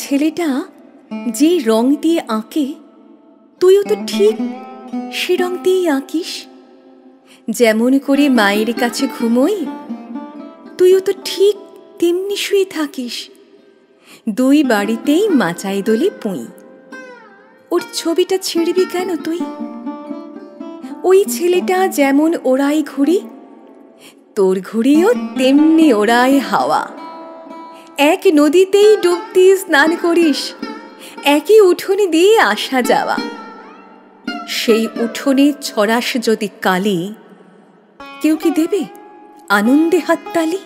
ছেলেটা যে রং দিয়ে আঁকে তুইও তো ঠিক সে রং দিয়েই আঁকিস। যেমন করে মায়ের কাছে ঘুমোই তুইও তো ঠিক তেমনি শুয়ে থাকিস। দুই বাড়িতেই মাচাই দোলে পুঁই, ওর ছবিটা ছিঁড়বি কেন তুই? ওই ছেলেটা যেমন ওড়াই ঘুড়ি, তোর ঘুড়িও তেমনি ওড়ায় হাওয়া। এক নদীতেই ডুব দিয়ে স্নান করিস, একই উঠোনে দিয়ে আসা যাওয়া। সেই উঠোনে ছড়াস যদি কালি, কেউ কি দেবে আনন্দে হাততালি?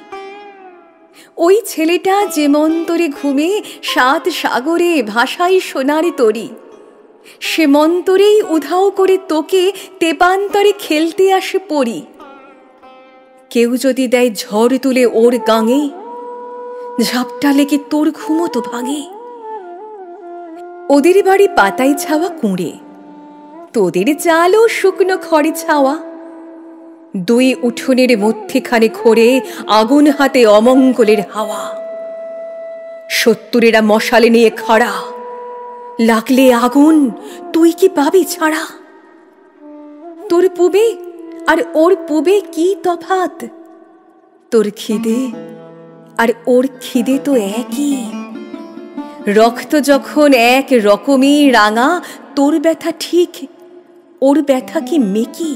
ওই ছেলেটা যে মন্তরে ঘুমে সাত সাগরে ভাষাই সোনার তরি, সে মন্তরেই উধাও করে তোকে তেপান্তরে খেলতে আসে পড়ি। কেউ যদি দেয় ঝড় তুলে ওর গাঙে, ঝাপটা লেগে তোর ঘুমো তো ভাঙে। ওদের বাড়ি পাতায় ছাওয়া কুঁড়ে, তোদের চালও শুকনো খড়ে ছাওয়া। দুই উঠোনের মধ্যেখানে খড়ে আগুন হাতে অমঙ্গলের হাওয়া। শত্রুরেরা মশালে নিয়ে খাড়া, লাগলে আগুন তুই কি পাবি ছাড়া? তোর পুবে আর ওর পুবে কি তফাৎ? তোর খিদে আর ওর খিদে তো একই। রক্ত যখন এক রকমই রাঙা, তোর ব্যথা ঠিক ওর ব্যথা কি মেকি?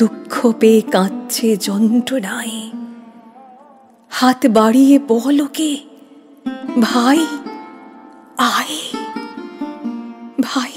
দুঃখ পেয়ে কাঁদছে যন্ত্রণায়, হাত বাড়িয়ে বল ওকে, ভাই আয়, ভাই।